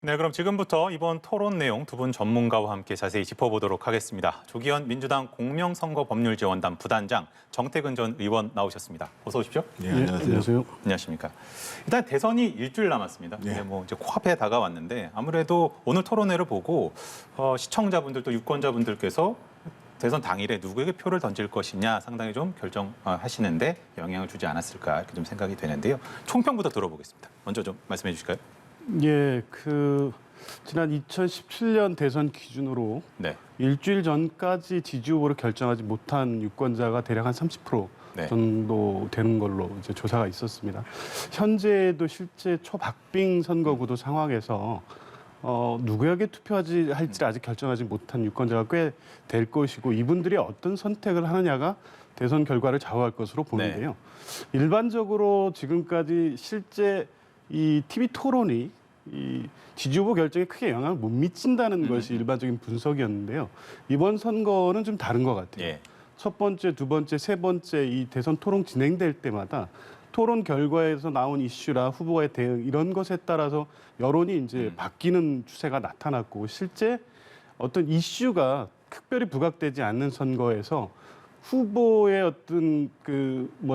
네, 그럼 지금부터 이번 토론 내용 두 분 전문가와 함께 자세히 짚어보도록 하겠습니다. 조기현 민주당 공명선거법률지원단 부단장, 정태근 전 의원 나오셨습니다. 어서 오십시오. 네, 안녕하세요. 안녕하십니까. 일단 대선이 일주일 남았습니다. 네. 이제 코앞에 다가왔는데 아무래도 오늘 토론회를 보고 시청자분들 또 유권자분들께서 대선 당일에 누구에게 표를 던질 것이냐 상당히 좀 결정하시는데 영향을 주지 않았을까 이렇게 좀 생각이 되는데요. 총평부터 들어보겠습니다. 먼저 좀 말씀해 주실까요? 예, 지난 2017년 대선 기준으로 네. 일주일 전까지 지지 후보를 결정하지 못한 유권자가 대략 한 30% 네. 정도 되는 걸로 이제 조사가 있었습니다. 현재도 실제 초박빙 선거구도 상황에서 누구에게 투표할지 아직 결정하지 못한 유권자가 꽤 될 것이고 이분들이 어떤 선택을 하느냐가 대선 결과를 좌우할 것으로 보는데요. 일반적으로 지금까지 실제 이 TV 토론이 이 지지 후보 결정에 크게 영향을 못 미친다는 것이 일반적인 분석이었는데요. 이번 선거는 좀 다른 것 같아요. 예. 첫 번째, 두 번째, 세 번째 이 대선 토론 진행될 때마다 토론 결과에서 나온 이슈라 후보의 대응 이런 것에 따라서 여론이 이제 바뀌는 추세가 나타났고 실제 어떤 이슈가 특별히 부각되지 않는 선거에서 후보의 어떤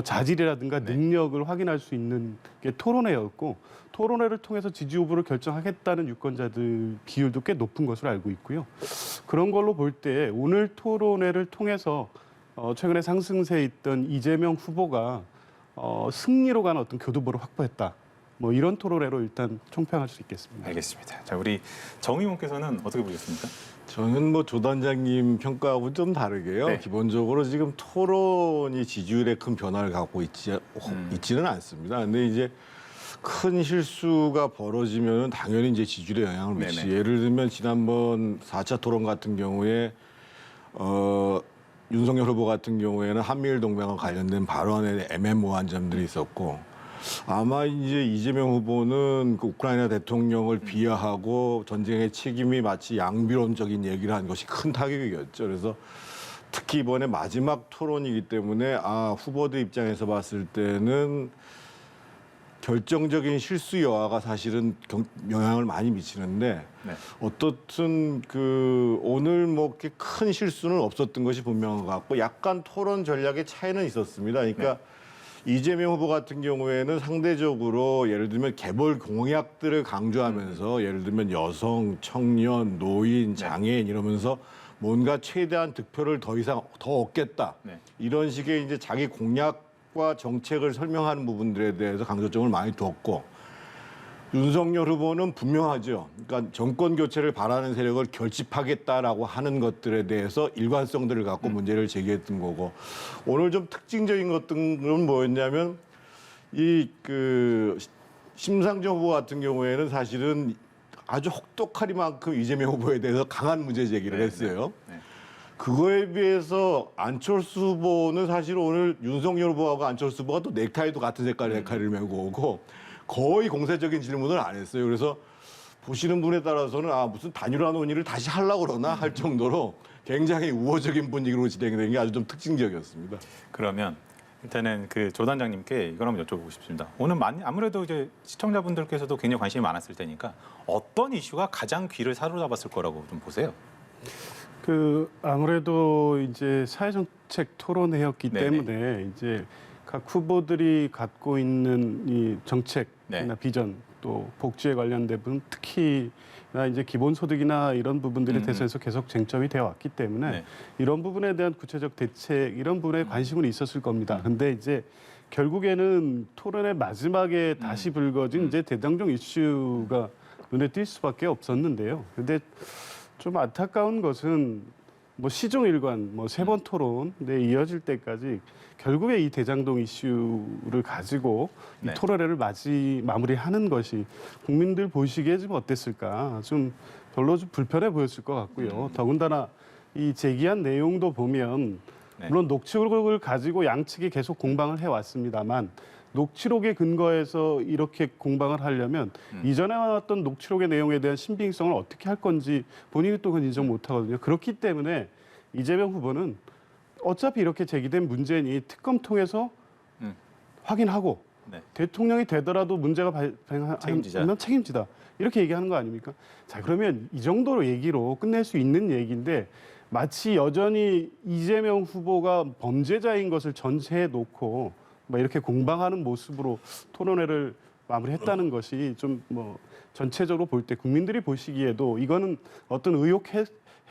자질이라든가 능력을 확인할 수 있는 게 토론회였고 토론회를 통해서 지지 후보를 결정하겠다는 유권자들 비율도 꽤 높은 것으로 알고 있고요. 그런 걸로 볼 때 오늘 토론회를 통해서 최근에 상승세에 있던 이재명 후보가 승리로 가는 어떤 교두보를 확보했다. 뭐 이런 토론회로 일단 총평할 수 있겠습니다. 알겠습니다. 자, 우리 정 의원께서는 어떻게 보셨습니까? 저는 조 단장님 평가하고 좀 다르게요. 네. 기본적으로 지금 토론이 지지율에 큰 변화를 갖고 있지는 않습니다. 근데 이제 큰 실수가 벌어지면 당연히 이제 지지율에 영향을 미치죠. 네네. 예를 들면 지난번 4차 토론 같은 경우에 윤석열 후보 같은 경우에는 한미일 동맹과 관련된 발언에 애매모호한 점들이 있었고 아마 이제 이재명 후보는 그 우크라이나 대통령을 비하하고 전쟁의 책임이 마치 양비론적인 얘기를 한 것이 큰 타격이었죠. 그래서 특히 이번에 마지막 토론이기 때문에 후보들 입장에서 봤을 때는 결정적인 실수 여하가 사실은 영향을 많이 미치는데 네. 어떻든 오늘 이렇게 큰 실수는 없었던 것이 분명한 것 같고 약간 토론 전략의 차이는 있었습니다. 그러니까 이재명 후보 같은 경우에는 상대적으로 예를 들면 개벌 공약들을 강조하면서 예를 들면 여성, 청년, 노인, 장애인 이러면서 뭔가 최대한 득표를 더 얻겠다. 네. 이런 식의 이제 자기 공약과 정책을 설명하는 부분들에 대해서 강조점을 많이 두었고 윤석열 후보는 분명하죠. 그러니까 정권 교체를 바라는 세력을 결집하겠다라고 하는 것들에 대해서 일관성들을 갖고 문제를 제기했던 거고 오늘 좀 특징적인 것들은 뭐였냐면 심상정 후보 같은 경우에는 사실은 아주 혹독하리만큼 이재명 후보에 대해서 강한 문제 제기를 했어요. 네. 그거에 비해서 안철수 후보는 사실 오늘 윤석열 후보하고 안철수 후보가 또 넥타이도 같은 색깔의 넥타이를 메고 오고 거의 공세적인 질문을 안 했어요. 그래서 보시는 분에 따라서는 무슨 단일화 논의를 다시 하려고 그러나 할 정도로 굉장히 우호적인 분위기로 진행된 게 아주 좀 특징적이었습니다. 그러면 일단은 조 단장님께 이걸 한번 여쭤보고 싶습니다. 오늘 아무래도 이제 시청자분들께서도 굉장히 관심이 많았을 테니까 어떤 이슈가 가장 귀를 사로잡았을 거라고 좀 보세요? 아무래도 이제 사회정책 토론회였기 네네. 때문에 이제 각 후보들이 갖고 있는 이 정책이나 비전 또 복지에 관련된 부분 특히나 이제 기본소득이나 이런 부분들에 대해서 계속 쟁점이 되어 왔기 때문에 이런 부분에 대한 구체적 대책 이런 부분에 관심은 있었을 겁니다. 근데 이제 결국에는 토론의 마지막에 다시 불거진 이제 대장동 이슈가 눈에 띌 수밖에 없었는데요. 근데 좀 안타까운 것은 시종일관 세 번 토론에 이어질 때까지 결국에 이 대장동 이슈를 가지고 이 토론회를 마무리하는 것이 국민들 보시기에 좀 어땠을까? 좀 별로 좀 불편해 보였을 것 같고요. 더군다나 이 제기한 내용도 보면 물론 녹취록을 가지고 양측이 계속 공방을 해왔습니다만 녹취록에 근거해서 이렇게 공방을 하려면 이전에 나왔던 녹취록의 내용에 대한 신빙성을 어떻게 할 건지 본인이 또 그건 인정 못하거든요. 그렇기 때문에 이재명 후보는 어차피 이렇게 제기된 문제니 특검 통해서 확인하고 네. 대통령이 되더라도 문제가 책임지자. 발생하면 책임지다. 이렇게 얘기하는 거 아닙니까? 자, 그러면 이 정도로 얘기로 끝낼 수 있는 얘기인데 마치 여전히 이재명 후보가 범죄자인 것을 전제해 놓고 막 이렇게 공방하는 모습으로 토론회를 마무리했다는 것이 좀 뭐 전체적으로 볼 때 국민들이 보시기에도 이거는 어떤 의혹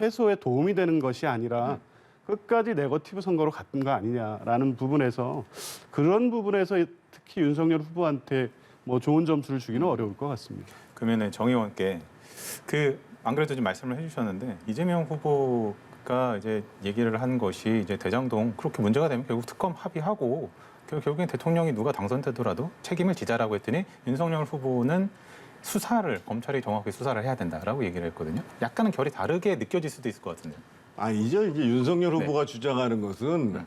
해소에 도움이 되는 것이 아니라 끝까지 네거티브 선거로 갔던 거 아니냐라는 부분에서 그런 부분에서 특히 윤석열 후보한테 뭐 좋은 점수를 주기는 어려울 것 같습니다. 그러면은 정 의원께 안 그래도 좀 말씀을 해주셨는데 이재명 후보가 이제 얘기를 한 것이 이제 대장동 그렇게 문제가 되면 결국 특검 합의하고 결국엔 대통령이 누가 당선되더라도 책임을 지자라고 했더니 윤석열 후보는 검찰이 정확하게 수사를 해야 된다라고 얘기를 했거든요. 약간은 결이 다르게 느껴질 수도 있을 것 같은데요. 이제 윤석열 후보가 주장하는 것은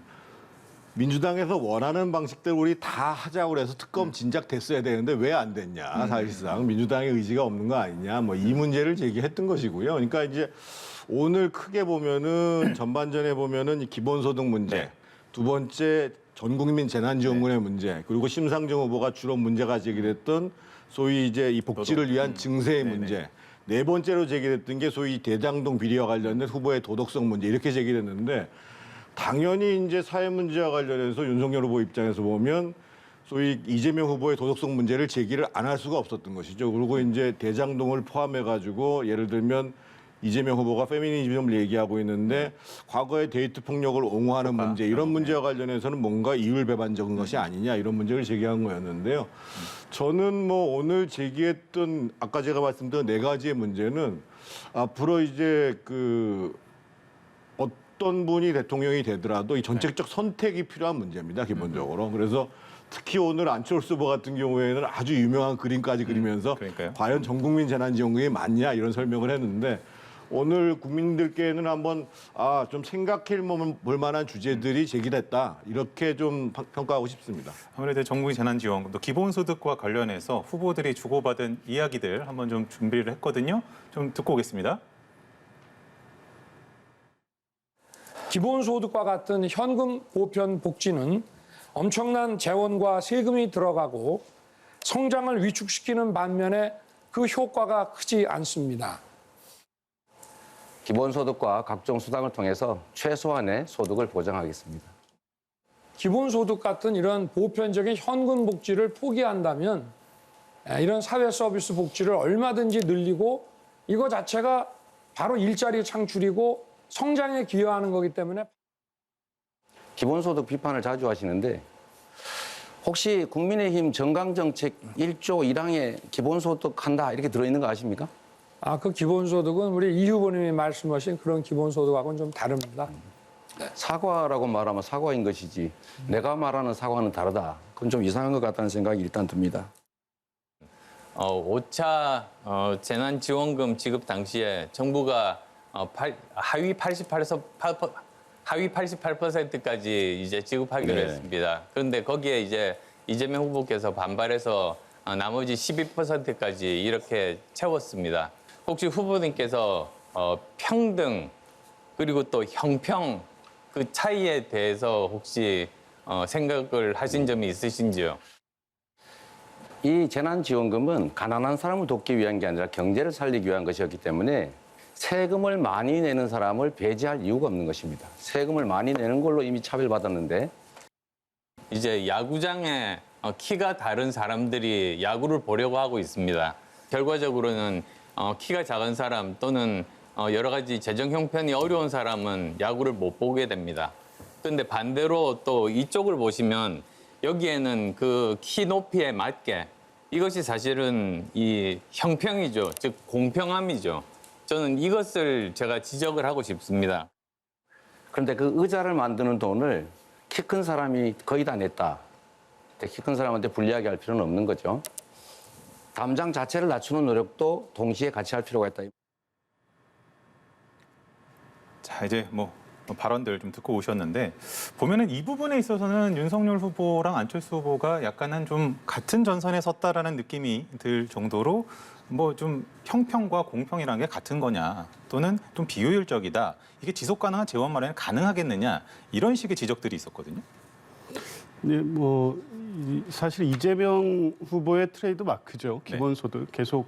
민주당에서 원하는 방식대로 우리 다 하자고 해서 특검 진작 됐어야 되는데 왜 안 됐냐. 사실상 민주당의 의지가 없는 거 아니냐. 뭐 이 문제를 제기했던 것이고요. 그러니까 이제 오늘 크게 보면은 전반전에 보면은 이 기본소득 문제, 네. 두 번째 전 국민 재난지원금의 문제, 그리고 심상정 후보가 주로 문제가 제기됐던 소위 이제 이 복지를 위한 증세의 네네. 문제. 네 번째로 제기됐던 게 소위 대장동 비리와 관련된 후보의 도덕성 문제 이렇게 제기됐는데 당연히 이제 사회 문제와 관련해서 윤석열 후보 입장에서 보면 소위 이재명 후보의 도덕성 문제를 제기를 안 할 수가 없었던 것이죠. 그리고 이제 대장동을 포함해 가지고 예를 들면 이재명 후보가 페미니즘을 얘기하고 있는데 과거의 데이트 폭력을 옹호하는 문제 이런 문제와 관련해서는 뭔가 이율배반적인 것이 아니냐 이런 문제를 제기한 거였는데요. 저는 뭐 오늘 제기했던 아까 제가 말씀드린 네 가지의 문제는 앞으로 이제 어떤 분이 대통령이 되더라도 이 정책적 선택이 필요한 문제입니다. 기본적으로. 그래서 특히 오늘 안철수 후보 같은 경우에는 아주 유명한 그림까지 그리면서 그러니까요. 과연 전 국민 재난지원금이 맞냐 이런 설명을 했는데 오늘 국민들께는 한번 좀 생각해 볼 만한 주제들이 제기됐다 이렇게 좀 평가하고 싶습니다. 아무래도 정부의 재난지원금 또 기본소득과 관련해서 후보들이 주고받은 이야기들 한번 좀 준비를 했거든요. 좀 듣고 오겠습니다. 기본소득과 같은 현금 보편 복지는 엄청난 재원과 세금이 들어가고 성장을 위축시키는 반면에 그 효과가 크지 않습니다. 기본소득과 각종 수당을 통해서 최소한의 소득을 보장하겠습니다. 기본소득 같은 이런 보편적인 현금 복지를 포기한다면 이런 사회 서비스 복지를 얼마든지 늘리고 이거 자체가 바로 일자리 창출이고 성장에 기여하는 거기 때문에 기본소득 비판을 자주 하시는데 혹시 국민의힘 정강정책 1조 1항에 기본소득 한다 이렇게 들어있는 거 아십니까? 그 기본소득은 우리 이 후보님이 말씀하신 그런 기본소득하고는 좀 다릅니다. 사과라고 말하면 사과인 것이지 내가 말하는 사과는 다르다. 그건 좀 이상한 것 같다는 생각이 일단 듭니다. 5차 재난지원금 지급 당시에 정부가 하위 88%까지 이제 지급하기로 네. 했습니다. 그런데 거기에 이제 이재명 후보께서 반발해서 나머지 12%까지 이렇게 채웠습니다. 혹시 후보님께서 평등 그리고 또 형평 그 차이에 대해서 혹시 생각을 하신 점이 있으신지요? 이 재난지원금은 가난한 사람을 돕기 위한 게 아니라 경제를 살리기 위한 것이었기 때문에 세금을 많이 내는 사람을 배제할 이유가 없는 것입니다. 세금을 많이 내는 걸로 이미 차별받았는데 이제 야구장에 키가 다른 사람들이 야구를 보려고 하고 있습니다. 결과적으로는 키가 작은 사람 또는 여러 가지 재정 형편이 어려운 사람은 야구를 못 보게 됩니다. 그런데 반대로 또 이쪽을 보시면 여기에는 그 키 높이에 맞게 이것이 사실은 이 형평이죠. 즉 공평함이죠. 저는 이것을 제가 지적을 하고 싶습니다. 그런데 그 의자를 만드는 돈을 키 큰 사람이 거의 다 냈다. 키 큰 사람한테 불리하게 할 필요는 없는 거죠. 담장 자체를 낮추는 노력도 동시에 같이 할 필요가 있다. 자, 이제 뭐 발언들 좀 듣고 오셨는데 보면은 이 부분에 있어서는 윤석열 후보랑 안철수 후보가 약간은 좀 같은 전선에 섰다라는 느낌이 들 정도로 뭐 좀 형평과 공평이라는 게 같은 거냐 또는 좀 비효율적이다. 이게 지속 가능한 재원 마련이 가능하겠느냐 이런 식의 지적들이 있었거든요. 네, 뭐 사실 이재명 후보의 트레이드 마크죠. 네. 기본소득 계속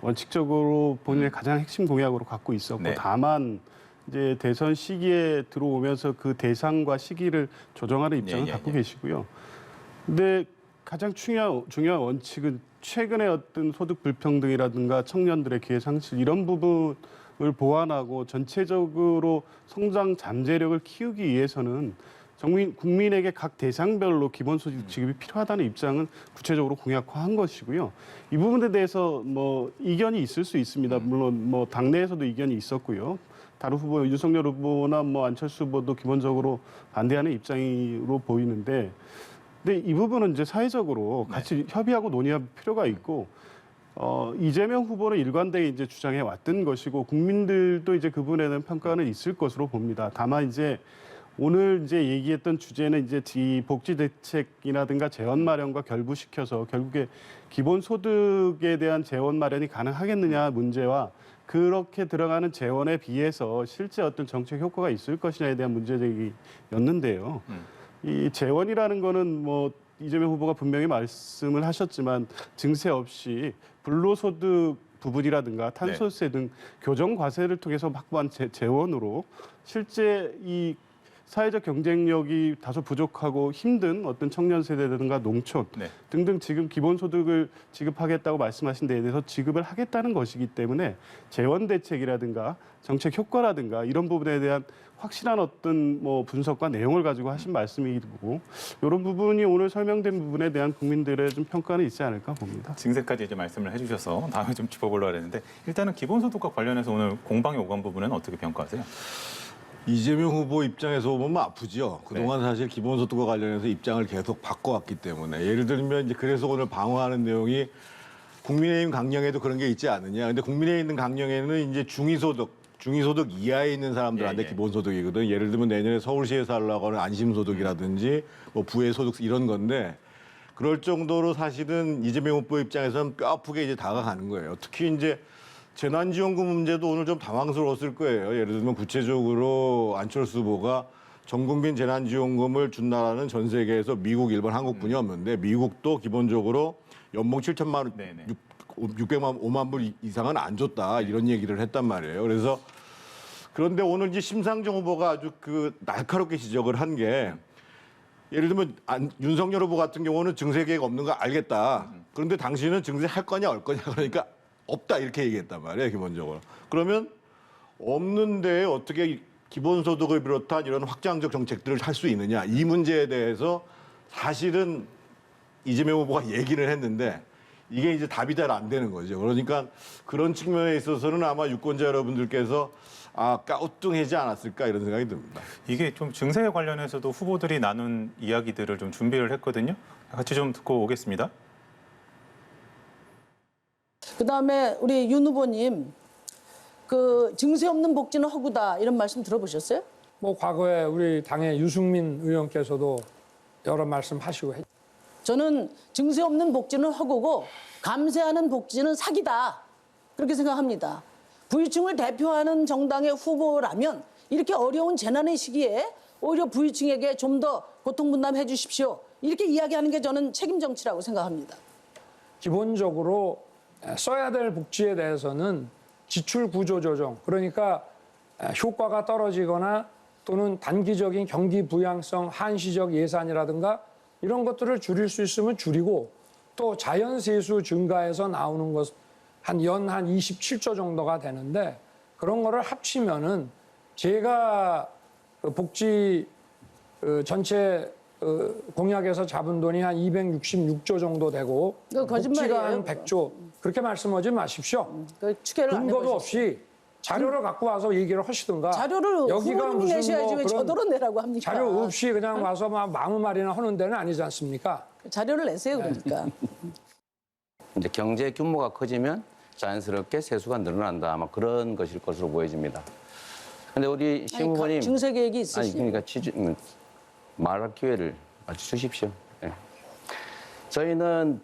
원칙적으로 본인의 가장 핵심 공약으로 갖고 있었고 네. 다만 이제 대선 시기에 들어오면서 그 대상과 시기를 조정하는 입장을 예, 예, 갖고 예. 계시고요. 근데 가장 중요한 원칙은 최근의 어떤 소득 불평등이라든가 청년들의 기회 상실 이런 부분을 보완하고 전체적으로 성장 잠재력을 키우기 위해서는 국민에게 각 대상별로 기본소득 지급이 필요하다는 입장은 구체적으로 공약화한 것이고요. 이 부분에 대해서 뭐 이견이 있을 수 있습니다. 물론 뭐 당내에서도 이견이 있었고요. 다른 후보 윤석열 후보나 뭐 안철수 후보도 기본적으로 반대하는 입장으로 보이는데, 근데 이 부분은 이제 사회적으로 같이 협의하고 논의할 필요가 있고. 이재명 후보는 일관되게 이제 주장해 왔던 것이고 국민들도 이제 그 부분에 대한 평가는 있을 것으로 봅니다. 다만 이제 오늘 이제 얘기했던 주제는 이제 이 복지 대책이라든가 재원 마련과 결부시켜서 결국에 기본 소득에 대한 재원 마련이 가능하겠느냐 문제와 그렇게 들어가는 재원에 비해서 실제 어떤 정책 효과가 있을 것이냐에 대한 문제 제기였는데요. 이 재원이라는 거는 뭐 이재명 후보가 분명히 말씀을 하셨지만 증세 없이 불로소득 부분이라든가 탄소세 등 교정 과세를 통해서 확보한 재원으로 실제 이 사회적 경쟁력이 다소 부족하고 힘든 어떤 청년 세대라든가 농촌 네. 등등 지금 기본소득을 지급하겠다고 말씀하신 데에 대해서 지급을 하겠다는 것이기 때문에 재원 대책이라든가 정책 효과라든가 이런 부분에 대한 확실한 어떤 뭐 분석과 내용을 가지고 하신 말씀이고 이런 부분이 오늘 설명된 부분에 대한 국민들의 좀 평가는 있지 않을까 봅니다. 증세까지 이제 말씀을 해주셔서 다음에 좀 짚어보려고 했는데 일단은 기본소득과 관련해서 오늘 공방이 오간 부분은 어떻게 평가하세요? 이재명 후보 입장에서 보면 아프죠. 그동안 사실 기본소득과 관련해서 입장을 계속 바꿔왔기 때문에 예를 들면 이제 그래서 오늘 방어하는 내용이 국민의힘 강령에도 그런 게 있지 않느냐. 근데 국민의힘 있는 강령에는 이제 중위소득 이하에 있는 사람들한테 예, 예. 기본소득이거든. 예를 들면 내년에 서울시에 살라고 하는 안심소득이라든지 뭐 부의소득 이런 건데 그럴 정도로 사실은 이재명 후보 입장에서는 뼈 아프게 이제 다가가는 거예요. 특히 이제 재난지원금 문제도 오늘 좀 당황스러웠을 거예요. 예를 들면 구체적으로 안철수 후보가 전국민 재난지원금을 준 나라는 전 세계에서 미국, 일본, 한국뿐이 없는데 미국도 기본적으로 연봉 7천만 원, 네네. 5만 불 이상은 안 줬다 이런 얘기를 했단 말이에요. 그래서 그런데 오늘 이제 심상정 후보가 아주 그 날카롭게 지적을 한 게 예를 들면 윤석열 후보 같은 경우는 증세 계획 없는 거 알겠다. 그런데 당신은 증세 할 거냐 올 거냐 그러니까 없다 이렇게 얘기했단 말이에요. 기본적으로. 그러면 없는데 어떻게 기본소득을 비롯한 이런 확장적 정책들을 할 수 있느냐. 이 문제에 대해서 사실은 이재명 후보가 얘기를 했는데 이게 이제 답이 잘 안 되는 거죠. 그러니까 그런 측면에 있어서는 아마 유권자 여러분들께서 까우뚱하지 않았을까 이런 생각이 듭니다. 이게 좀 증세에 관련해서도 후보들이 나눈 이야기들을 좀 준비를 했거든요. 같이 좀 듣고 오겠습니다. 그다음에 우리 윤 후보님 그 증세 없는 복지는 허구다 이런 말씀 들어보셨어요? 뭐 과거에 우리 당의 유승민 의원께서도 여러 말씀하시고 했죠. 저는 증세 없는 복지는 허구고 감세하는 복지는 사기다 그렇게 생각합니다. 부유층을 대표하는 정당의 후보라면 이렇게 어려운 재난의 시기에 오히려 부유층에게 좀 더 고통 분담해 주십시오 이렇게 이야기하는 게 저는 책임 정치라고 생각합니다. 기본적으로 써야 될 복지에 대해서는 지출 구조 조정, 그러니까 효과가 떨어지거나 또는 단기적인 경기 부양성 한시적 예산이라든가 이런 것들을 줄일 수 있으면 줄이고 또 자연세수 증가해서 나오는 것 한 연 한 27조 정도가 되는데 그런 거를 합치면은 제가 복지 전체 공약에서 잡은 돈이 한 266조 정도 되고 그거 거짓말이에요. 복지가 한 100조 그렇게 말씀하지 마십시오. 그 추계를 안 근거도 해보셨어요. 없이 자료를 갖고 와서 얘기를 하시든가 자료를 후보님이 내셔야지 왜 저더러 내라고 합니까? 자료 없이 그냥 와서 막 아무 말이나 하는 데는 아니지 않습니까? 자료를 내세요 그러니까. 이제 경제 규모가 커지면 자연스럽게 세수가 늘어난다. 아마 그런 것일 것으로 보여집니다. 근데 우리 심 후보님 증세 계획이 아니 있으시네요. 그러니까 말할 기회를 주십시오. 네. 저희는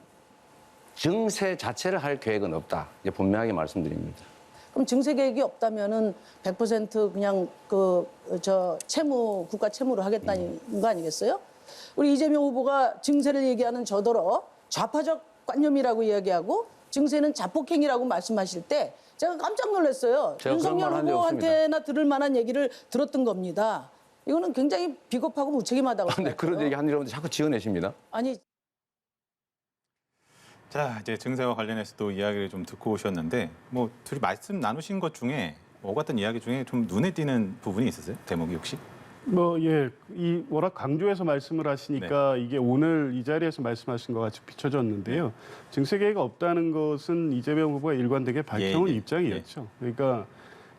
증세 자체를 할 계획은 없다. 이제 분명하게 말씀드립니다. 그럼 증세 계획이 없다면은 100% 그냥 그 저 채무 국가 채무로 하겠다는 거 아니겠어요? 우리 이재명 후보가 증세를 얘기하는 저더러 좌파적 관념이라고 이야기하고 증세는 자폭행위라고 말씀하실 때 제가 깜짝 놀랐어요. 제가 그런 윤석열 말한 적 후보한테나 들을 만한 얘기를 들었던 겁니다. 이거는 굉장히 비겁하고 무책임하다고 근데 생각해요. 그런 얘기 하려고 자꾸 지어내십니다. 아니 자, 이제 증세와 관련해서 또 이야기를 좀 듣고 오셨는데 뭐 둘이 말씀 나누신 것 중에 오갔던 이야기 중에 좀 눈에 띄는 부분이 있으세요? 대목이 혹시? 뭐 예, 이 워낙 강조해서 말씀을 하시니까 이게 오늘 이 자리에서 말씀하신 것 같이 비춰졌는데요. 증세 계획이 없다는 것은 이재명 후보가 일관되게 밝혀온 입장이었죠. 그러니까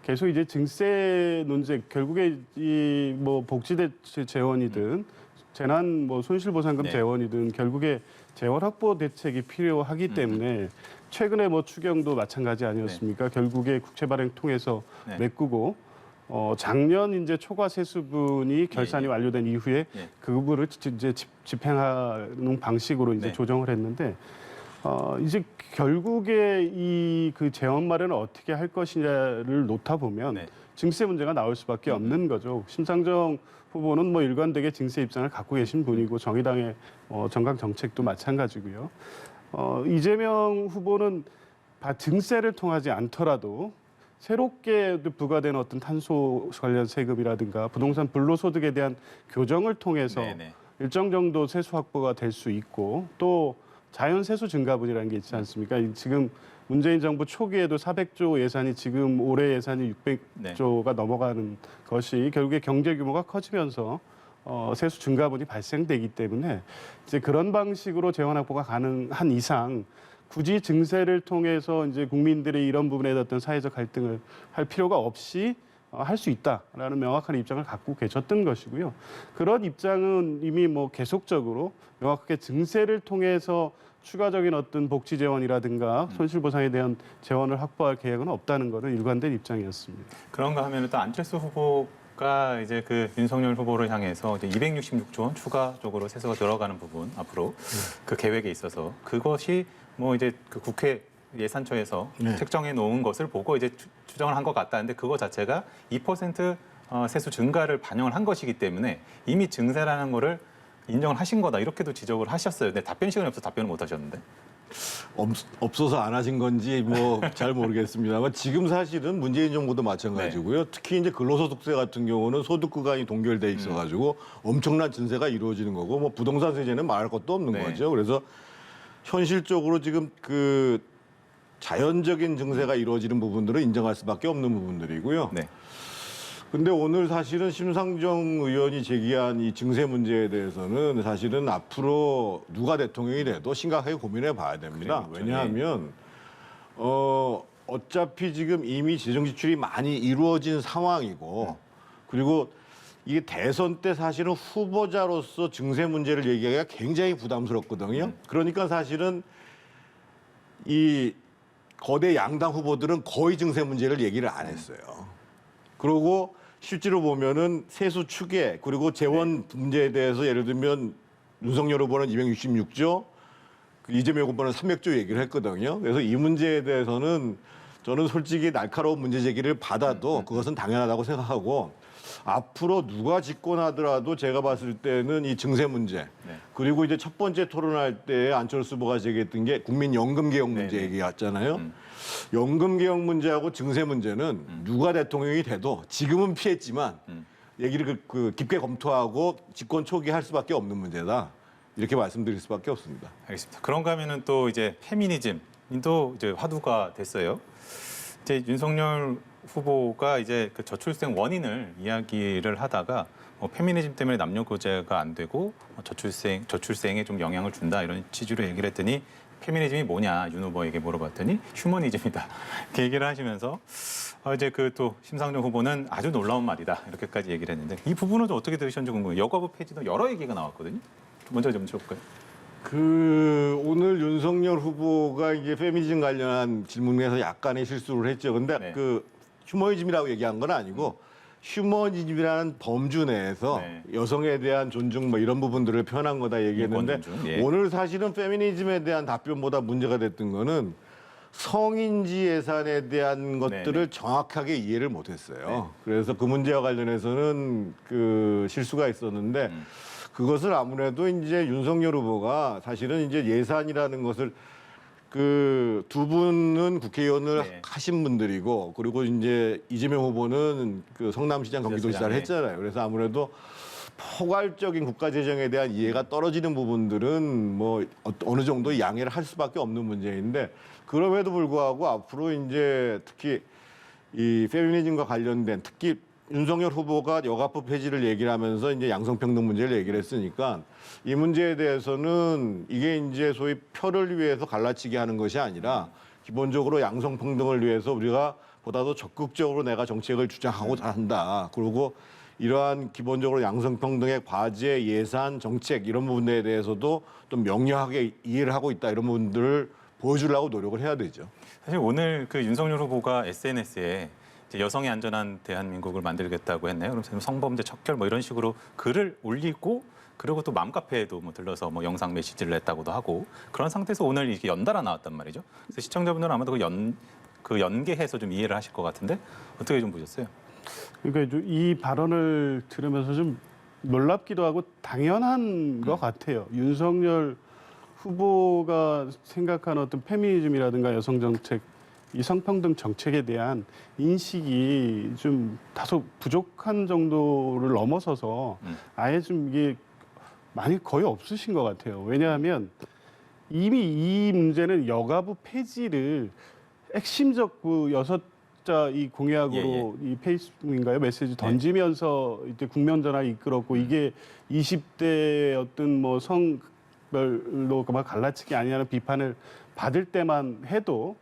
계속 이제 증세 논쟁 결국에 이 뭐 복지대책 재원이든 재난 뭐 손실보상금 네. 재원이든 결국에 재원 확보 대책이 필요하기 때문에 최근에 뭐 추경도 마찬가지 아니었습니까? 결국에 국채 발행 통해서 네. 메꾸고 작년 이제 초과 세수분이 결산이 완료된 이후에 예. 그 부분을 이제 집행하는 방식으로 이제 네. 조정을 했는데 이제 결국에 이 그 재원 마련을 어떻게 할 것이냐를 놓다 보면 네. 증세 문제가 나올 수밖에 없는 거죠. 심상정 후보는 뭐 일관되게 증세 입장을 갖고 계신 분이고 정의당의 정강 정책도 마찬가지고요. 이재명 후보는 증세를 통하지 않더라도 새롭게 부과된 어떤 탄소 관련 세금이라든가 부동산 불로소득에 대한 교정을 통해서 네네. 일정 정도 세수 확보가 될 수 있고 또 자연 세수 증가분이라는 게 있지 않습니까? 지금 문재인 정부 초기에도 400조 예산이 지금 올해 예산이 600조가 넘어가는 것이 결국에 경제 규모가 커지면서 세수 증가분이 발생되기 때문에 이제 그런 방식으로 재원 확보가 가능한 이상 굳이 증세를 통해서 이제 국민들의 이런 부분에 어떤 사회적 갈등을 할 필요가 없이 할 수 있다라는 명확한 입장을 갖고 계셨던 것이고요. 그런 입장은 이미 뭐 계속적으로 명확하게 증세를 통해서 추가적인 어떤 복지 재원이라든가 손실보상에 대한 재원을 확보할 계획은 없다는 것은 일관된 입장이었습니다. 그런가 하면 또 안철수 후보가 이제 그 윤석열 후보를 향해서 이제 266조 원 추가적으로 세수가 들어가는 부분 앞으로 그 계획에 있어서 그것이 뭐 이제 그 국회 예산처에서 책정해 놓은 것을 보고 이제 추정을 한 것 같다는데 그거 자체가 2% 세수 증가를 반영을 한 것이기 때문에 이미 증세라는 거를 인정을 하신 거다 이렇게도 지적을 하셨어요. 근데 답변 시간이 없어서 답변을 못 하셨는데. 없어서 안 하신 건지 뭐 잘 모르겠습니다만 지금 사실은 문재인 정부도 마찬가지고요. 특히 이제 근로소득세 같은 경우는 소득 구간이 동결돼 있어가지고 엄청난 증세가 이루어지는 거고 뭐 부동산 세제는 말할 것도 없는 네. 거죠. 그래서 현실적으로 지금 그 자연적인 증세가 이루어지는 부분들은 인정할 수밖에 없는 부분들이고요. 네. 근데 오늘 사실은 심상정 의원이 제기한 이 증세 문제에 대해서는 사실은 앞으로 누가 대통령이 돼도 심각하게 고민해 봐야 됩니다. 그렇죠. 왜냐하면 어차피 지금 이미 재정 지출이 많이 이루어진 상황이고 그리고 이게 대선 때 사실은 후보자로서 증세 문제를 얘기하기가 굉장히 부담스럽거든요. 그러니까 사실은 이 거대 양당 후보들은 거의 증세 문제를 얘기를 안 했어요. 그리고 실제로 보면은 세수 추계 그리고 재원 문제에 대해서 예를 들면 윤석열 후보는 266조, 이재명 후보는 300조 얘기를 했거든요. 그래서 이 문제에 대해서는 저는 솔직히 날카로운 문제 제기를 받아도 그것은 당연하다고 생각하고 앞으로 누가 집권하더라도 제가 봤을 때는 이 증세 문제 그리고 이제 첫 번째 토론할 때 안철수 후보가 제기했던 게 국민연금 개혁 문제 얘기였잖아요. 연금 개혁 문제하고 증세 문제는 누가 대통령이 돼도 지금은 피했지만 얘기를 깊게 검토하고 집권 초기에 할 수밖에 없는 문제다. 이렇게 말씀드릴 수밖에 없습니다. 알겠습니다. 그런가 하면은 또 이제 페미니즘도 이제 화두가 됐어요. 이제 윤석열 후보가 이제 그 저출생 원인을 이야기를 하다가 페미니즘 때문에 남녀 교제가 안 되고 저출생에 좀 영향을 준다 이런 취지로 얘기를 했더니 페미니즘이 뭐냐 윤 후보에게 물어봤더니 휴머니즘이다 이렇게 얘기를 하시면서 이제 그 또 심상정 후보는 아주 놀라운 말이다 이렇게까지 얘기를 했는데 이 부분은 좀 어떻게 들으셨는지 궁금해요. 여가부 폐지도 여러 얘기가 나왔거든요. 먼저 좀 들어볼까요? 오늘 윤석열 후보가 이제 페미니즘 관련한 질문에서 약간의 실수를 했죠. 근데 네. 휴머니즘이라고 얘기한 건 아니고 휴머니즘이라는 범주 내에서 여성에 대한 존중 뭐 이런 부분들을 표현한 거다 얘기했는데 오늘 사실은 페미니즘에 대한 답변보다 문제가 됐던 거는 성인지 예산에 대한 것들을 정확하게 이해를 못했어요. 그래서 그 문제와 관련해서는 그 실수가 있었는데 그것을 아무래도 이제 윤석열 후보가 사실은 이제 예산이라는 것을 그 두 분은 국회의원을 네. 하신 분들이고 그리고 이제 이재명 후보는 그 성남시장 경기도지사를 네. 했잖아요. 그래서 아무래도 포괄적인 국가 재정에 대한 이해가 떨어지는 부분들은 뭐 어느 정도 양해를 할 수밖에 없는 문제인데 그럼에도 불구하고 앞으로 이제 특히 이 페미니즘과 관련된 특히 윤석열 후보가 여가부 폐지를 얘기를 하면서 이제 양성평등 문제를 얘기를 했으니까 이 문제에 대해서는 이게 이제 소위 표를 위해서 갈라치기 하는 것이 아니라 기본적으로 양성평등을 위해서 우리가 보다 더 적극적으로 내가 정책을 주장하고자 한다. 그리고 이러한 기본적으로 양성평등의 과제, 예산, 정책 이런 부분에 대해서도 좀 명료하게 이해를 하고 있다. 이런 부분들을 보여주려고 노력을 해야 되죠. 사실 오늘 그 윤석열 후보가 SNS에 여성의 안전한 대한민국을 만들겠다고 했네요. 그럼 성범죄 척결 뭐 이런 식으로 글을 올리고 그리고 또 맘카페에도 뭐 들러서 뭐 영상 메시지를 냈다고도 하고 그런 상태에서 오늘 이렇게 연달아 나왔단 말이죠. 그래서 시청자분들은 아마도 그 연계해서 좀 이해를 하실 것 같은데 어떻게 좀 보셨어요? 그러니까 이 발언을 들으면서 좀 놀랍기도 하고 당연한 것 같아요. 윤석열 후보가 생각하는 어떤 페미니즘이라든가 여성 정책, 이 성평등 정책에 대한 인식이 좀 다소 부족한 정도를 넘어서서 아예 좀 이게 많이 거의 없으신 것 같아요. 왜냐하면 이미 이 문제는 여가부 폐지를 핵심적 그 6자 이 공약으로 이 페이스북인가요? 메시지 던지면서 이때 국면 전환을 이끌었고 이게 20대 어떤 뭐 성별로 막 갈라치기 아니냐는 비판을 받을 때만 해도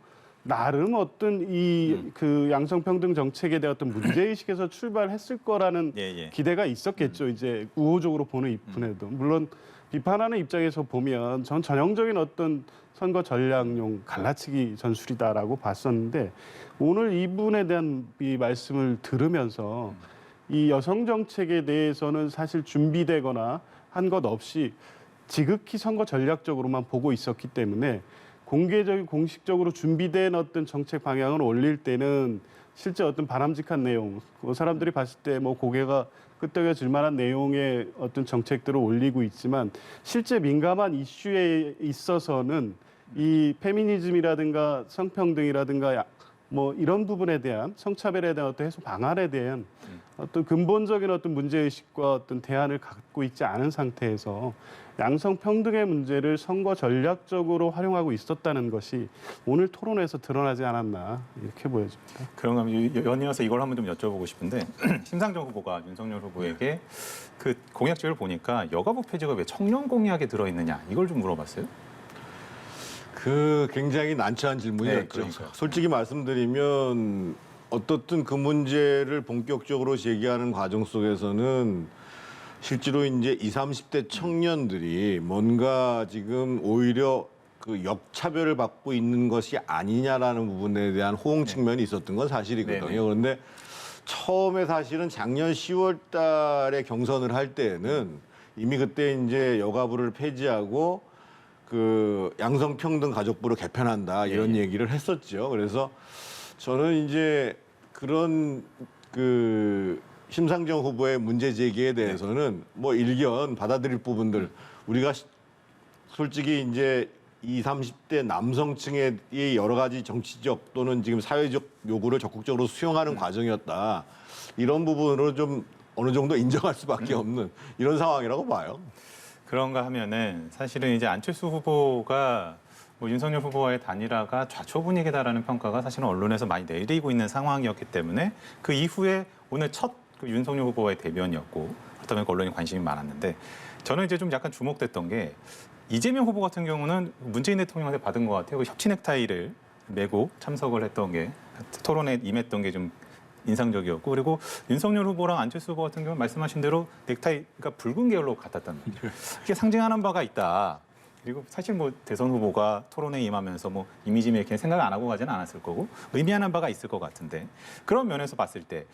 나름 어떤 이 그 양성평등 정책에 대한 어떤 문제의식에서 출발했을 거라는 기대가 있었겠죠. 이제 우호적으로 보는 입장에도. 물론 비판하는 입장에서 보면 전 전형적인 어떤 선거 전략용 갈라치기 전술이다라고 봤었는데 오늘 이분에 대한 이 말씀을 들으면서 이 여성 정책에 대해서는 사실 준비되거나 한 것 없이 지극히 선거 전략적으로만 보고 있었기 때문에 공개적인 공식적으로 준비된 어떤 정책 방향을 올릴 때는 실제 어떤 바람직한 내용, 사람들이 봤을 때 뭐 고개가 끄덕여질 만한 내용의 어떤 정책들을 올리고 있지만 실제 민감한 이슈에 있어서는 이 페미니즘이라든가 성평등이라든가 뭐 이런 부분에 대한 성차별에 대한 어떤 해소 방안에 대한 어떤 근본적인 어떤 문제의식과 어떤 대안을 갖고 있지 않은 상태에서 양성평등의 문제를 선거 전략적으로 활용하고 있었다는 것이 오늘 토론에서 드러나지 않았나 이렇게 보여집니다. 그런가 연이어서 이걸 한번 좀 여쭤보고 싶은데 심상정 후보가 윤석열 후보에게 그 공약집을 보니까 여가부 폐지가 왜 청년 공약에 들어있느냐 이걸 좀 물어봤어요. 그 굉장히 난처한 질문이었죠. 네, 그러니까요. 솔직히 말씀드리면 어떻든 그 문제를 본격적으로 제기하는 과정 속에서는 실제로 이제 20, 30대 청년들이 뭔가 지금 오히려 그 역차별을 받고 있는 것이 아니냐라는 부분에 대한 호응 측면이 있었던 건 사실이거든요. 네네. 그런데 처음에 사실은 작년 10월 달에 경선을 할 때에는 이미 그때 이제 여가부를 폐지하고 그 양성평등 가족부를 개편한다 이런 얘기를 했었죠. 그래서 저는 이제 그런 그 심상정 후보의 문제 제기에 대해서는 뭐 일견 받아들일 부분들 우리가 솔직히 이제 20, 30대 남성층의 여러 가지 정치적 또는 지금 사회적 요구를 적극적으로 수용하는 과정이었다. 이런 부분으로 좀 어느 정도 인정할 수밖에 없는 이런 상황이라고 봐요. 그런가 하면은 사실은 이제 안철수 후보가 뭐 윤석열 후보와의 단일화가 좌초 분위기다라는 평가가 사실은 언론에서 많이 내리고 있는 상황이었기 때문에 그 이후에 오늘 첫 그 윤석열 후보와의 대변이었고 그렇다면 언론이 관심이 많았는데 저는 이제 좀 약간 주목됐던 게 이재명 후보 같은 경우는 문재인 대통령한테 받은 것 같아요. 그 협치 넥타이를 메고 참석을 했던 게 토론에 임했던 게 좀 인상적이었고 그리고 윤석열 후보랑 안철수 후보 같은 경우는 말씀하신 대로 넥타이가 붉은 계열로 같았단 말이에요. 이게 상징하는 바가 있다. 그리고 사실 뭐 대선 후보가 토론에 임하면서 뭐 이미지 메이킹 생각 안 하고 가지는 않았을 거고 의미하는 바가 있을 것 같은데 그런 면에서 봤을 때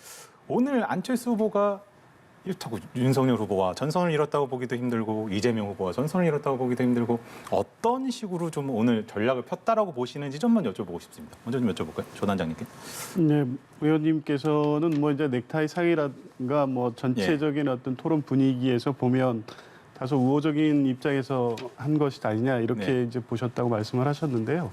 오늘 안철수 후보가 이렇다고 윤석열 후보와 전선을 잃었다고 보기도 힘들고 이재명 후보와 전선을 잃었다고 보기도 힘들고 어떤 식으로 좀 오늘 전략을 폈다라고 보시는지 좀만 여쭤보고 싶습니다. 먼저 좀 여쭤볼까요? 조 단장님께. 네, 의원님께서는 뭐 이제 넥타이 상이라든가 뭐 전체적인 어떤 토론 분위기에서 보면 다소 우호적인 입장에서 한 것이 아니냐 이렇게 네. 이제 보셨다고 말씀을 하셨는데요.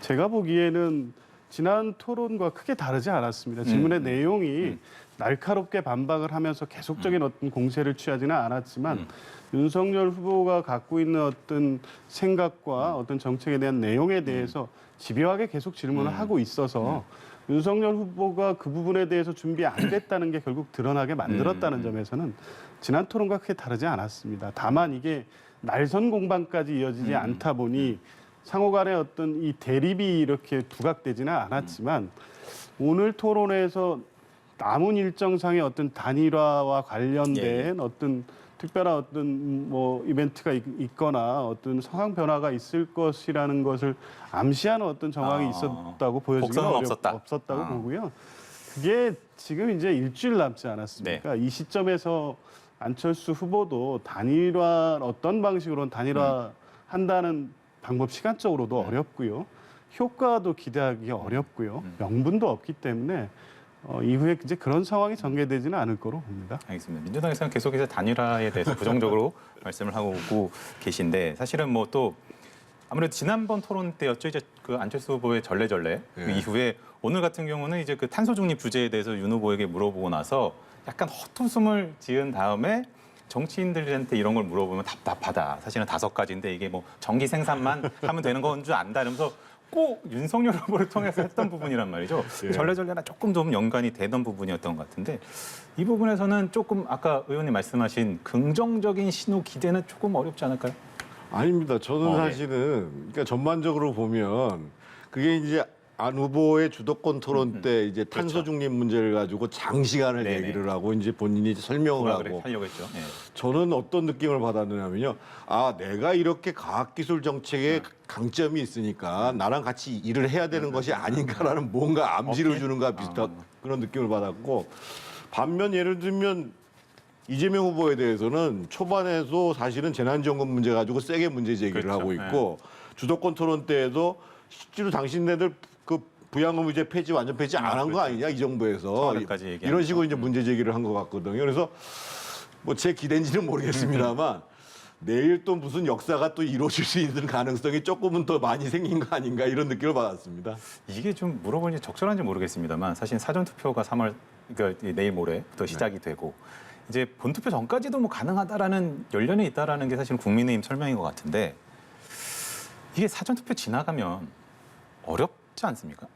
제가 보기에는 지난 토론과 크게 다르지 않았습니다. 질문의 내용이 날카롭게 반박을 하면서 계속적인 어떤 공세를 취하지는 않았지만 윤석열 후보가 갖고 있는 어떤 생각과 어떤 정책에 대한 내용에 대해서 집요하게 계속 질문을 하고 있어서 윤석열 후보가 그 부분에 대해서 준비 안 됐다는 게 결국 드러나게 만들었다는 점에서는 지난 토론과 크게 다르지 않았습니다. 다만 이게 날선 공방까지 이어지지 않다 보니 상호 간의 어떤 이 대립이 이렇게 부각되지는 않았지만 오늘 토론에서 남은 일정상의 어떤 단일화와 관련된 어떤 특별한 어떤 뭐 이벤트가 있거나 어떤 상황 변화가 있을 것이라는 것을 암시하는 어떤 정황이 있었다고 보여지기는 곡선은 없었다고 보고요. 그게 지금 이제 일주일 남지 않았습니까? 이 시점에서 안철수 후보도 단일화 어떤 방식으로는 단일화 한다는 방법 시간적으로도 어렵고요. 효과도 기대하기 어렵고요. 명분도 없기 때문에 이후에 이제 그런 상황이 전개되지는 않을 거로 봅니다. 알겠습니다. 민주당에서는 계속해서 단일화에 대해서 부정적으로 말씀을 하고 오고 계신데 사실은 뭐 또 아무래도 지난번 토론 때였죠. 이제 그 안철수 후보의 전례 그 이후에 오늘 같은 경우는 이제 그 탄소 중립 주제에 대해서 윤 후보에게 물어보고 나서 약간 헛웃음을 지은 다음에 정치인들한테 이런 걸 물어보면 답답하다. 사실은 5가지인데 이게 뭐 전기 생산만 하면 되는 건 줄 안다. 이러면서 꼭 윤석열 후보를 통해서 했던 부분이란 말이죠. 전례나 조금 좀 연관이 되던 부분이었던 것 같은데 이 부분에서는 조금 아까 의원님 말씀하신 긍정적인 신호 기대는 조금 어렵지 않을까요? 아닙니다. 저는 네. 사실은 그러니까 전반적으로 보면 그게 이제 안 후보의 주도권 토론 때 이제 탄소 중립 문제를 가지고 장시간을 네네. 얘기를 하고 이제 본인이 설명을 하고 하려고 했죠. 네. 저는 어떤 느낌을 받았느냐면요. 아, 내가 이렇게 과학기술 정책에 강점이 있으니까 나랑 같이 일을 해야 되는 것이 아닌가라는 뭔가 암시를 주는가 비슷한 그런 느낌을 받았고 반면 예를 들면 이재명 후보에 대해서는 초반에도 사실은 재난지원금 문제 가지고 세게 문제 제기를 그렇죠. 하고 있고 주도권 토론 때에도 실제로 당신네들 그 부양의무제 폐지 완전 폐지 안 한 거 아니냐 이 정부에서 청와대까지 이런 얘기하면서. 식으로 이제 문제 제기를 한 것 같거든요. 그래서 뭐 제 기대인지는 모르겠습니다만 내일 또 무슨 역사가 또 이루어질 수 있는 가능성이 조금은 더 많이 생긴 거 아닌가 이런 느낌을 받았습니다. 이게 좀 물어보니 적절한지 모르겠습니다만 사실 사전 투표가 3월 그러니까 내일 모레부터 시작이 되고 이제 본투표 전까지도 뭐 가능하다라는 연련이 있다라는 게 사실 국민의힘 설명인 것 같은데 이게 사전 투표 지나가면 어렵지 않습니까?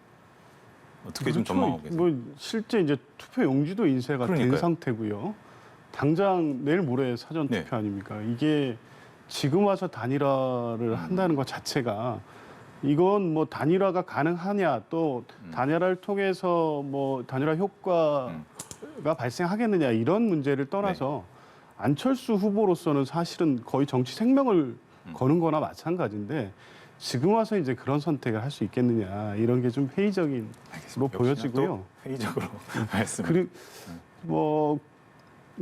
어떻게 좀 전망하고 계세요? 뭐 실제 이제 투표 용지도 인쇄가 그러니까요. 된 상태고요. 당장 내일 모레 사전 투표 네. 아닙니까? 이게 지금 와서 단일화를 한다는 것 자체가 이건 뭐 단일화가 가능하냐 또 단일화를 통해서 뭐 단일화 효과가 발생하겠느냐 이런 문제를 떠나서 안철수 후보로서는 사실은 거의 정치 생명을 거는 거나 마찬가지인데 지금 와서 이제 그런 선택을 할 수 있겠느냐 이런 게 좀 회의적으로 역시나 보여지고요. 또 회의적으로 말씀. 그리고 뭐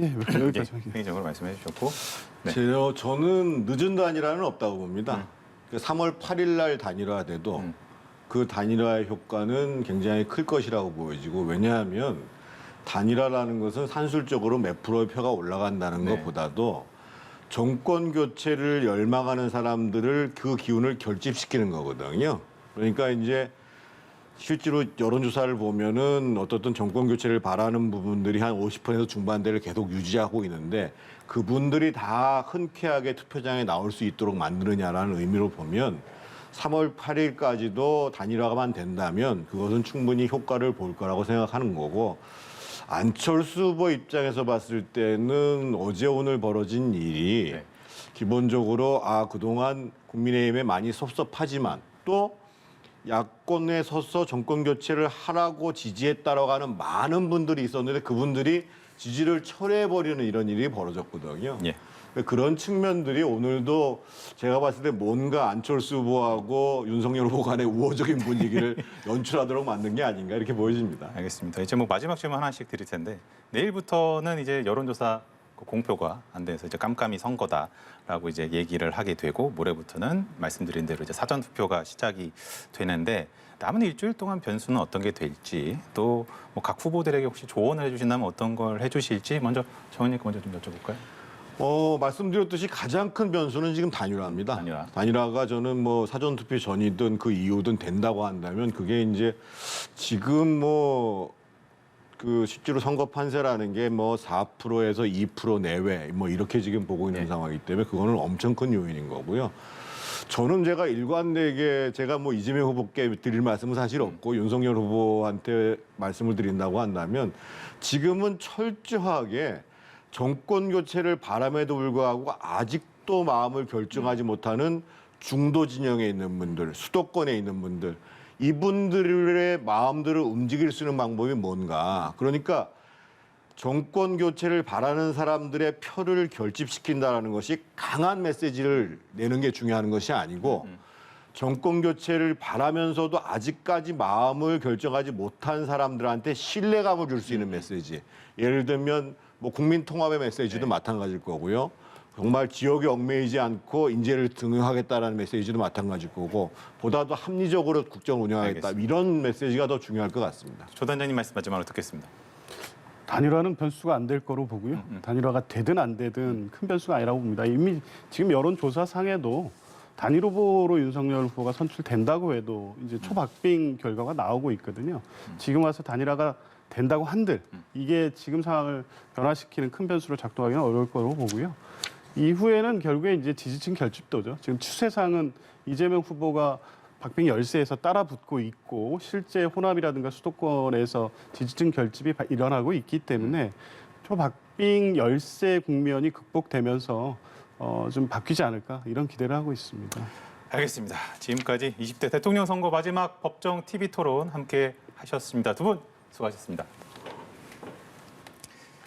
예, 여기까지 하겠습니다. 회의적으로 말씀해 주셨고 네. 저는 늦은 단일화는 없다고 봅니다. 3월 8일 날 단일화돼도 그 단일화의 효과는 굉장히 클 것이라고 보여지고 왜냐하면 단일화라는 것은 산술적으로 몇 프로의 표가 올라간다는 네. 것보다도 정권 교체를 열망하는 사람들을 그 기운을 결집시키는 거거든요. 그러니까 이제 실제로 여론조사를 보면은 어떻든 정권 교체를 바라는 부분들이 한 50% 중반대를 계속 유지하고 있는데 그분들이 다 흔쾌하게 투표장에 나올 수 있도록 만드느냐라는 의미로 보면 3월 8일까지도 단일화만 된다면 그것은 충분히 효과를 볼 거라고 생각하는 거고 안철수 후보 입장에서 봤을 때는 어제 오늘 벌어진 일이 네. 기본적으로 그동안 국민의힘에 많이 섭섭하지만 또 야권에 서서 정권 교체를 하라고 지지했다라고 하는 많은 분들이 있었는데 그분들이 지지를 철회해버리는 이런 일이 벌어졌거든요. 예. 그런 측면들이 오늘도 제가 봤을 때 뭔가 안철수 후보하고 윤석열 후보 간의 우호적인 분위기를 연출하도록 만든 게 아닌가 이렇게 보여집니다. 알겠습니다. 이제 뭐 마지막 질문 하나씩 드릴 텐데 내일부터는 이제 여론조사 공표가 안 돼서 이제 깜깜이 선거다라고 이제 얘기를 하게 되고 모레부터는 말씀드린 대로 이제 사전 투표가 시작이 되는데 남은 일주일 동안 변수는 어떤 게 될지 또 뭐 각 후보들에게 혹시 조언을 해주신다면 어떤 걸 해주실지 먼저 정 의원님 먼저 좀 여쭤볼까요? 말씀드렸듯이 가장 큰 변수는 지금 단일화입니다. 단일화가 저는 뭐 사전투표 전이든 그 이후든 된다고 한다면 그게 이제 지금 그 실제로 선거 판세라는 게 뭐 4%에서 2% 내외 뭐 이렇게 지금 보고 있는 상황이기 때문에 그거는 엄청 큰 요인인 거고요. 저는 제가 일관되게 제가 뭐 이재명 후보께 드릴 말씀은 사실 없고 윤석열 후보한테 말씀을 드린다고 한다면 지금은 철저하게 정권 교체를 바람에도 불구하고 아직도 마음을 결정하지 못하는 중도 진영에 있는 분들, 수도권에 있는 분들, 이분들의 마음들을 움직일 수 있는 방법이 뭔가. 그러니까 정권 교체를 바라는 사람들의 표를 결집시킨다는 것이 강한 메시지를 내는 게 중요한 것이 아니고 정권 교체를 바라면서도 아직까지 마음을 결정하지 못한 사람들한테 신뢰감을 줄 수 있는 메시지. 예를 들면 뭐 국민 통합의 메시지도 마찬가지일 거고요. 정말 지역에 얽매이지 않고 인재를 등용하겠다라는 메시지도 마찬가지일 거고 보다도 합리적으로 국정을 운영하겠다. 알겠습니다. 이런 메시지가 더 중요할 것 같습니다. 조 단장님 말씀 마지막으로 듣겠습니다. 단일화는 변수가 안 될 거로 보고요. 단일화가 되든 안 되든 큰 변수가 아니라고 봅니다. 이미 지금 여론조사상에도 단일 후보로 윤석열 후보가 선출된다고 해도 이제 초박빙 결과가 나오고 있거든요. 지금 와서 단일화가 된다고 한들 이게 지금 상황을 변화시키는 큰 변수로 작동하기는 어려울 거로 보고요. 이후에는 결국에 이제 지지층 결집도죠. 지금 추세상은 이재명 후보가 박빙 열세에서 따라붙고 있고 실제 호남이라든가 수도권에서 지지층 결집이 일어나고 있기 때문에 초박빙 열세 국면이 극복되면서 좀 바뀌지 않을까 이런 기대를 하고 있습니다. 알겠습니다. 지금까지 20대 대통령 선거 마지막 법정 TV 토론 함께 하셨습니다. 두 분 수고하셨습니다.